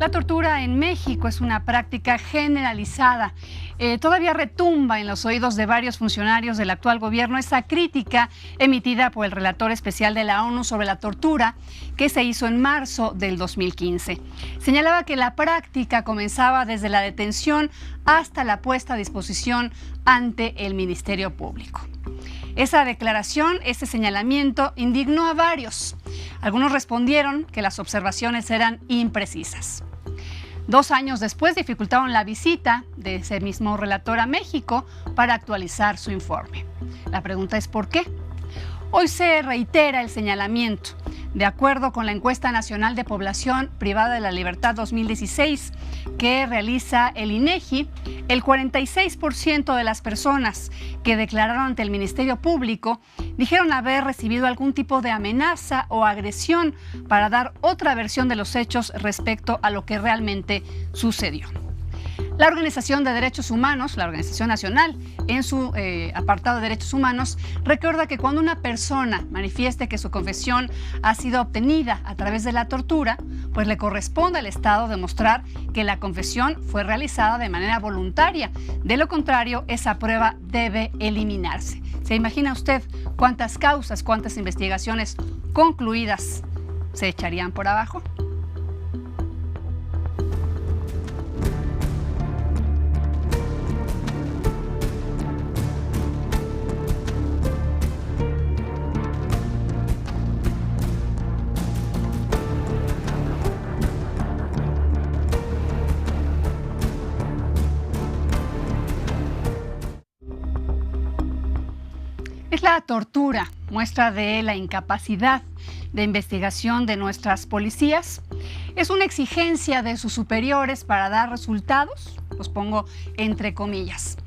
La tortura en México es una práctica generalizada. Todavía retumba en los oídos de varios funcionarios del actual gobierno esa crítica emitida por el relator especial de la ONU sobre la tortura que se hizo en marzo del 2015. Señalaba que la práctica comenzaba desde la detención hasta la puesta a disposición ante el Ministerio Público. Esa declaración, ese señalamiento, indignó a varios. Algunos respondieron que las observaciones eran imprecisas. 2 años después dificultaron la visita de ese mismo relator a México para actualizar su informe. La pregunta es ¿por qué? Hoy se reitera el señalamiento. De acuerdo con la Encuesta Nacional de Población Privada de la Libertad 2016 que realiza el INEGI, el 46% de las personas que declararon ante el Ministerio Público dijeron haber recibido algún tipo de amenaza o agresión para dar otra versión de los hechos respecto a lo que realmente sucedió. La Organización de Derechos Humanos, la Organización Nacional, en su apartado de Derechos Humanos, recuerda que cuando una persona manifieste que su confesión ha sido obtenida a través de la tortura, pues le corresponde al Estado demostrar que la confesión fue realizada de manera voluntaria. De lo contrario, esa prueba debe eliminarse. ¿Se imagina usted cuántas causas, cuántas investigaciones concluidas se echarían por abajo? Es la tortura, muestra de la incapacidad de investigación de nuestras policías. Es una exigencia de sus superiores para dar resultados, los pongo entre comillas.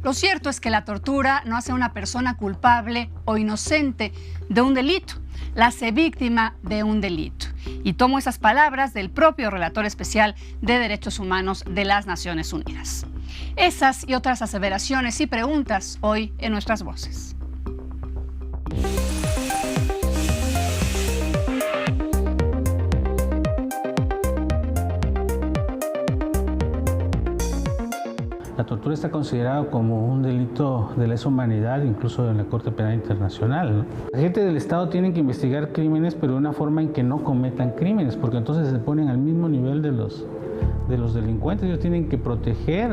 Lo cierto es que la tortura no hace a una persona culpable o inocente de un delito, la hace víctima de un delito. Y tomo esas palabras del propio relator especial de Derechos Humanos de las Naciones Unidas. Esas y otras aseveraciones y preguntas hoy en Nuestras Voces. La tortura está considerada como un delito de lesa humanidad, incluso en la Corte Penal Internacional, ¿no? La gente del Estado tiene que investigar crímenes, pero de una forma en que no cometan crímenes, porque entonces se ponen al mismo nivel de los delincuentes. Ellos tienen que proteger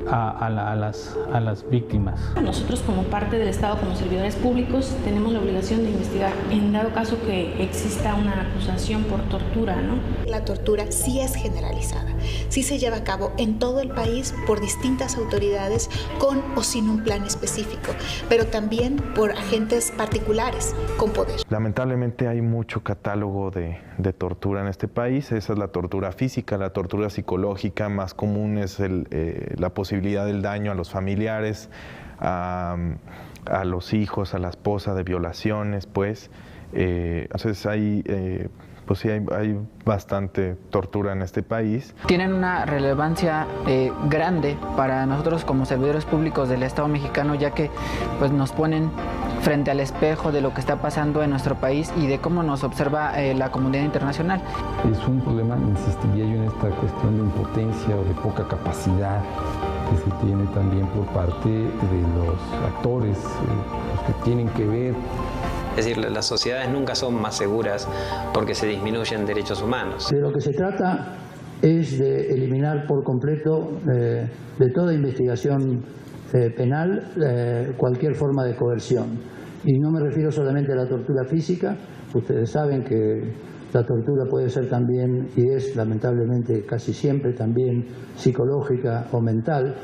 a las víctimas. Nosotros como parte del Estado, como servidores públicos, tenemos la obligación de investigar en dado caso que exista una acusación por tortura, ¿no? La tortura sí es generalizada, sí se lleva a cabo en todo el país por distintas autoridades con o sin un plan específico, pero también por agentes particulares con poder. Lamentablemente hay mucho catálogo de tortura en este país. Esa es la tortura física, la tortura psicológica. Más común es la posibilidad del daño a los familiares, a los hijos, a la esposa, de violaciones, pues. Entonces hay bastante tortura en este país. Tienen una relevancia grande para nosotros como servidores públicos del Estado mexicano, ya que pues, nos ponen frente al espejo de lo que está pasando en nuestro país y de cómo nos observa la comunidad internacional. Es un problema, insistiría yo, en esta cuestión de impotencia o de poca capacidad que se tiene también por parte de los actores, los que tienen que ver. Es decir, las sociedades nunca son más seguras porque se disminuyen derechos humanos. De lo que se trata es de eliminar por completo de toda investigación penal cualquier forma de coerción. Y no me refiero solamente a la tortura física. Ustedes saben que la tortura puede ser también, y es lamentablemente casi siempre también, psicológica o mental.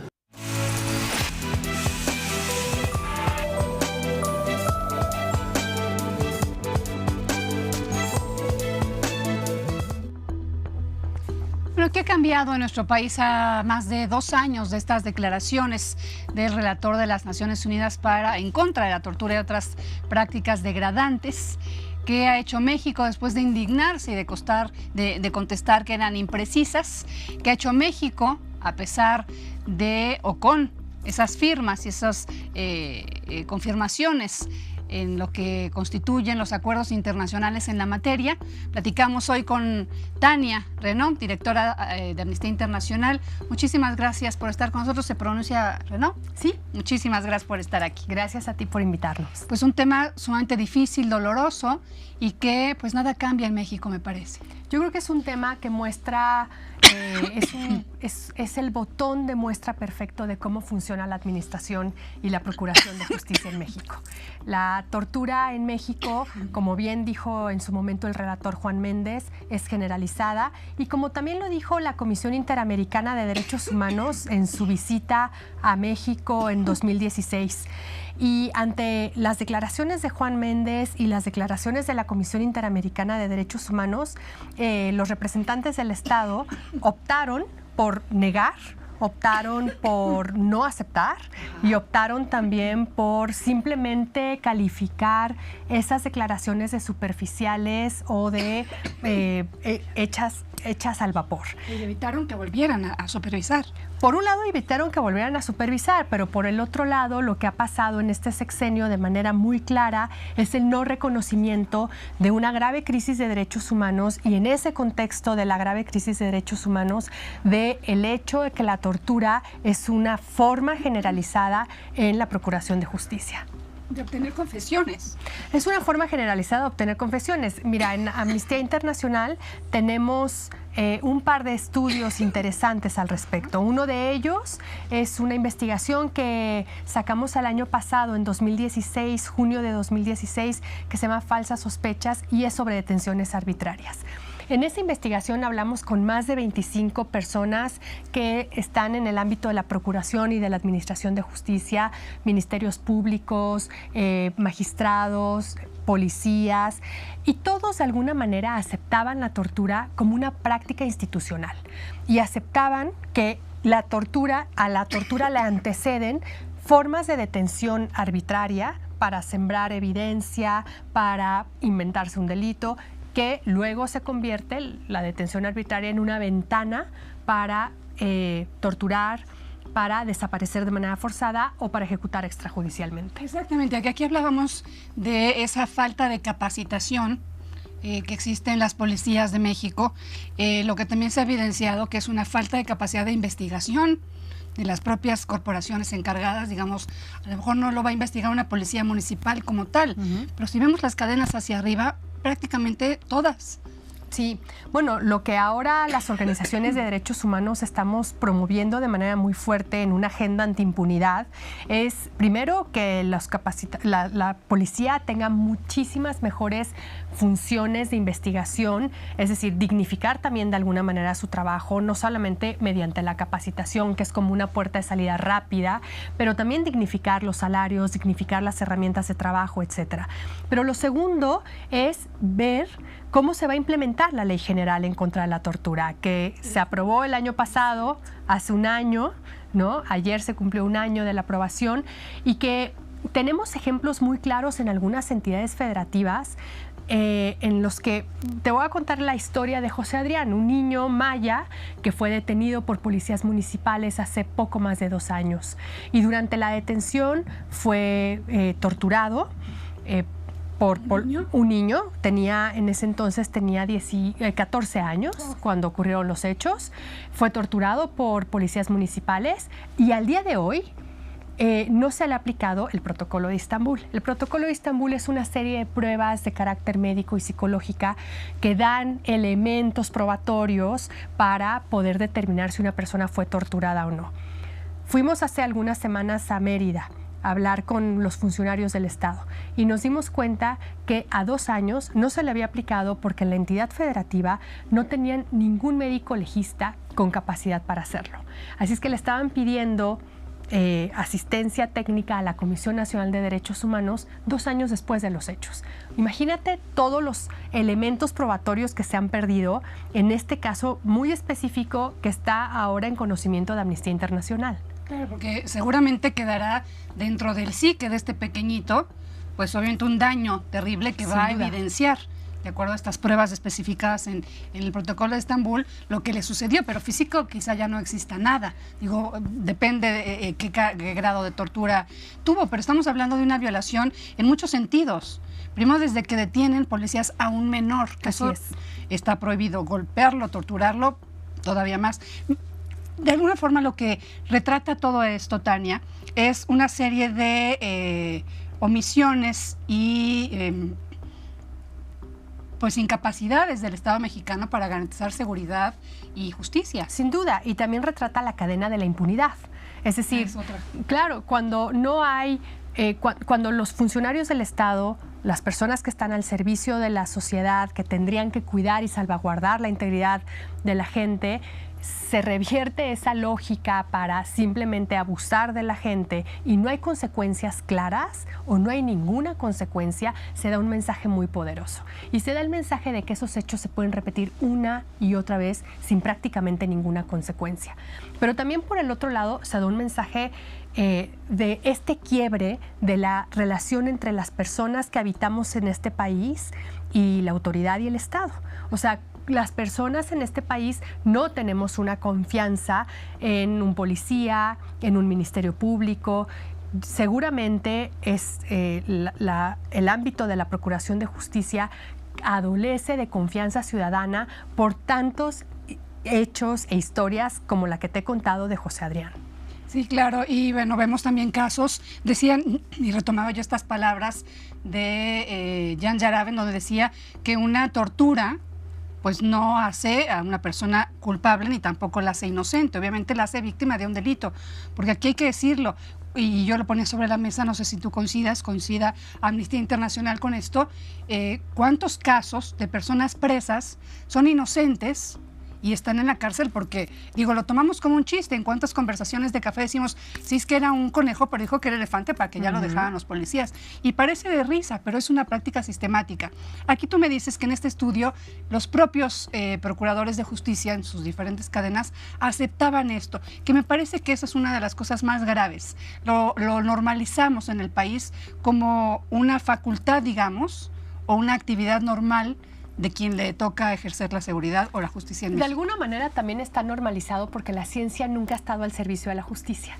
Pero ¿qué ha cambiado en nuestro país a más de 2 años de estas declaraciones del relator de las Naciones Unidas en contra de la tortura y otras prácticas degradantes? ¿Qué ha hecho México después de indignarse y de contestar que eran imprecisas? ¿Qué ha hecho México a pesar de o con esas firmas y esas confirmaciones en lo que constituyen los acuerdos internacionales en la materia. Platicamos hoy con Tania Renaud, directora de Amnistía Internacional. Muchísimas gracias por estar con nosotros. ¿Se pronuncia Renaud? Sí. Muchísimas gracias por estar aquí. Gracias a ti por invitarnos. Pues un tema sumamente difícil, doloroso y que pues nada cambia en México, me parece. Yo creo que es un tema que muestra, es el botón de muestra perfecto de cómo funciona la administración y la procuración de justicia en México. La tortura en México, como bien dijo en su momento el relator Juan Méndez, es generalizada y como también lo dijo la Comisión Interamericana de Derechos Humanos en su visita a México en 2016. Y ante las declaraciones de Juan Méndez y las declaraciones de la Comisión Interamericana de Derechos Humanos, los representantes del Estado optaron por negar, optaron por no aceptar y optaron también por simplemente calificar esas declaraciones de superficiales o de hechas al vapor. Y evitaron que volvieran a supervisar. Por un lado evitaron que volvieran a supervisar, pero por el otro lado lo que ha pasado en este sexenio de manera muy clara es el no reconocimiento de una grave crisis de derechos humanos y en ese contexto de la grave crisis de derechos humanos de el hecho de que la tortura es una forma generalizada en la procuración de justicia. De obtener confesiones. Es una forma generalizada de obtener confesiones. Mira, en Amnistía Internacional tenemos un par de estudios interesantes al respecto. Uno de ellos es una investigación que sacamos el año pasado, en 2016, junio de 2016, que se llama Falsas Sospechas y es sobre detenciones arbitrarias. En esa investigación hablamos con más de 25 personas que están en el ámbito de la procuración y de la administración de justicia, ministerios públicos, magistrados, policías, y todos de alguna manera aceptaban la tortura como una práctica institucional y aceptaban que a la tortura le anteceden formas de detención arbitraria para sembrar evidencia, para inventarse un delito, que luego se convierte la detención arbitraria en una ventana para torturar, para desaparecer de manera forzada o para ejecutar extrajudicialmente. Exactamente, aquí hablábamos de esa falta de capacitación que existe en las policías de México, lo que también se ha evidenciado que es una falta de capacidad de investigación de las propias corporaciones encargadas, digamos, a lo mejor no lo va a investigar una policía municipal como tal, pero si vemos las cadenas hacia arriba, prácticamente todas. Sí, bueno, lo que ahora las organizaciones de derechos humanos estamos promoviendo de manera muy fuerte en una agenda antiimpunidad es, primero, que la policía tenga muchísimas mejores funciones de investigación, es decir, dignificar también de alguna manera su trabajo, no solamente mediante la capacitación, que es como una puerta de salida rápida, pero también dignificar los salarios, dignificar las herramientas de trabajo, etcétera. Pero lo segundo es ver cómo se va a implementar la Ley General en contra de la tortura, que se aprobó el año pasado, hace un año, ¿no? Ayer se cumplió un año de la aprobación y que tenemos ejemplos muy claros en algunas entidades federativas en los que te voy a contar la historia de José Adrián, un niño maya que fue detenido por policías municipales hace poco más de 2 años y durante la detención fue torturado por un niño, en ese entonces tenía 14 años cuando ocurrieron los hechos, fue torturado por policías municipales y al día de hoy no se le ha aplicado el protocolo de Istambul. El protocolo de Istambul es una serie de pruebas de carácter médico y psicológica que dan elementos probatorios para poder determinar si una persona fue torturada o no. Fuimos hace algunas semanas a Mérida a hablar con los funcionarios del Estado y nos dimos cuenta que a 2 años no se le había aplicado porque en la entidad federativa no tenían ningún médico legista con capacidad para hacerlo. Así es que le estaban pidiendo asistencia técnica a la Comisión Nacional de Derechos Humanos 2 años después de los hechos. Imagínate todos los elementos probatorios que se han perdido en este caso muy específico que está ahora en conocimiento de Amnistía Internacional. Claro, porque seguramente quedará dentro del psique de este pequeñito, pues obviamente un daño terrible que va a evidenciar de acuerdo a estas pruebas especificadas en el protocolo de Estambul, lo que le sucedió, pero físico quizá ya no exista nada. Digo, depende de qué grado de tortura tuvo, pero estamos hablando de una violación en muchos sentidos. Primero, desde que detienen policías a un menor, que Así eso está prohibido, golpearlo, torturarlo, todavía más. De alguna forma lo que retrata todo esto, Tania, es una serie de omisiones y pues incapacidades del Estado mexicano para garantizar seguridad y justicia. Sin duda, y también retrata la cadena de la impunidad. Es decir, claro, cuando no hay, cuando los funcionarios del Estado, las personas que están al servicio de la sociedad, que tendrían que cuidar y salvaguardar la integridad de la gente, se revierte esa lógica para simplemente abusar de la gente y no hay consecuencias claras o no hay ninguna consecuencia, se da un mensaje muy poderoso. Y se da el mensaje de que esos hechos se pueden repetir una y otra vez sin prácticamente ninguna consecuencia. Pero también por el otro lado se da un mensaje de este quiebre de la relación entre las personas que habitamos en este país y la autoridad y el Estado. O sea, las personas en este país no tenemos una confianza en un policía, en un ministerio público. Seguramente es el ámbito de la Procuración de Justicia adolece de confianza ciudadana por tantos hechos e historias como la que te he contado de José Adrián. Sí, claro, y bueno, vemos también casos, decían, y retomaba yo estas palabras de Jan Yaraben, donde decía que una tortura pues no hace a una persona culpable ni tampoco la hace inocente, obviamente la hace víctima de un delito, porque aquí hay que decirlo, y yo lo ponía sobre la mesa, no sé si tú coincida Amnistía Internacional con esto, ¿cuántos casos de personas presas son inocentes y están en la cárcel? Porque, digo, lo tomamos como un chiste. En cuántas conversaciones de café decimos, sí, es que era un conejo, pero dijo que era elefante para que ya lo dejaran los policías. Y parece de risa, pero es una práctica sistemática. Aquí tú me dices que en este estudio los propios procuradores de justicia en sus diferentes cadenas aceptaban esto, que me parece que esa es una de las cosas más graves. Lo normalizamos en el país como una facultad, digamos, o una actividad normal de quien le toca ejercer la seguridad o la justicia en México. De alguna manera también está normalizado porque la ciencia nunca ha estado al servicio de la justicia.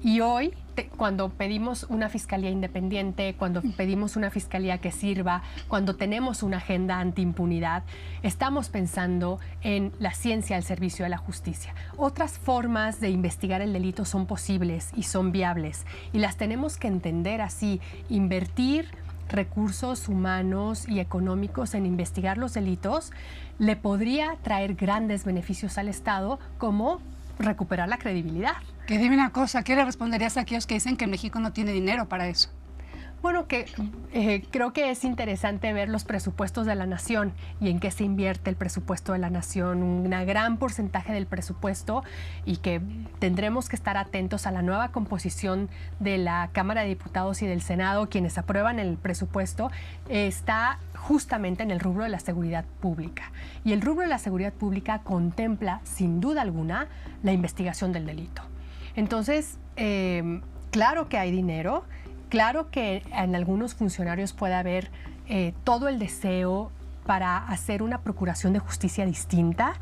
Y hoy, cuando pedimos una fiscalía independiente, cuando pedimos una fiscalía que sirva, cuando tenemos una agenda antiimpunidad, estamos pensando en la ciencia al servicio de la justicia. Otras formas de investigar el delito son posibles y son viables y las tenemos que entender así, invertir recursos humanos y económicos en investigar los delitos le podría traer grandes beneficios al Estado, como recuperar la credibilidad. Que dime una cosa, ¿qué le responderías a aquellos que dicen que México no tiene dinero para eso? Bueno, creo que es interesante ver los presupuestos de la nación y en qué se invierte el presupuesto de la nación, un gran porcentaje del presupuesto, y que tendremos que estar atentos a la nueva composición de la Cámara de Diputados y del Senado, quienes aprueban el presupuesto, está justamente en el rubro de la seguridad pública. Y el rubro de la seguridad pública contempla, sin duda alguna, la investigación del delito. Entonces, claro que hay dinero. Claro que en algunos funcionarios puede haber todo el deseo para hacer una procuración de justicia distinta,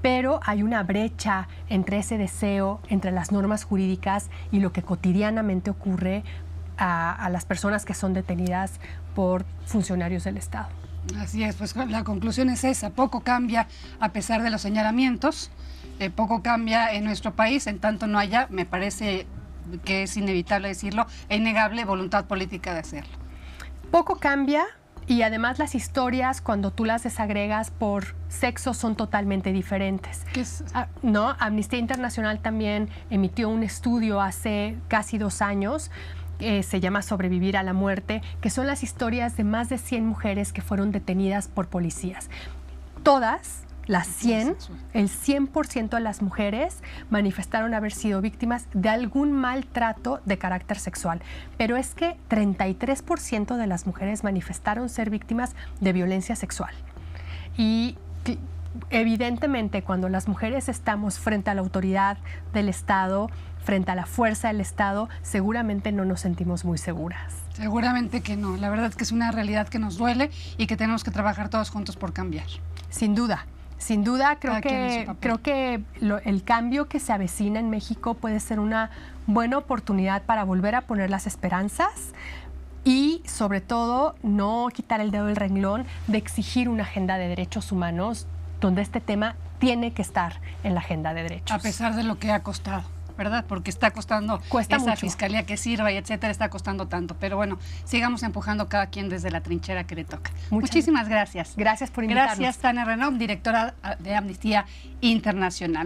pero hay una brecha entre ese deseo, entre las normas jurídicas y lo que cotidianamente ocurre a las personas que son detenidas por funcionarios del Estado. Así es, pues la conclusión es esa, poco cambia a pesar de los señalamientos, poco cambia en nuestro país, en tanto no haya, me parece que es inevitable decirlo, es innegable voluntad política de hacerlo. Poco cambia, y además las historias, cuando tú las desagregas por sexo, son totalmente diferentes. ¿Qué es? ¿No? Amnistía Internacional también emitió un estudio hace casi 2 años, se llama Sobrevivir a la muerte, que son las historias de más de 100 mujeres que fueron detenidas por policías. Todas, las 100, el 100% de las mujeres manifestaron haber sido víctimas de algún maltrato de carácter sexual. Pero es que 33% de las mujeres manifestaron ser víctimas de violencia sexual. Y evidentemente cuando las mujeres estamos frente a la autoridad del Estado, frente a la fuerza del Estado, seguramente no nos sentimos muy seguras. Seguramente que no. La verdad es que es una realidad que nos duele y que tenemos que trabajar todos juntos por cambiar. Sin duda. Sin duda, creo que el cambio que se avecina en México puede ser una buena oportunidad para volver a poner las esperanzas y, sobre todo, no quitar el dedo del renglón de exigir una agenda de derechos humanos donde este tema tiene que estar en la agenda de derechos. A pesar de lo que ha costado, ¿verdad? Porque está costando esa mucho. fiscalía que sirva y etcétera, está costando tanto. Pero bueno, sigamos empujando cada quien desde la trinchera que le toca. Muchísimas gracias. Gracias por invitarnos. Gracias, Tania Renaud, directora de Amnistía Internacional.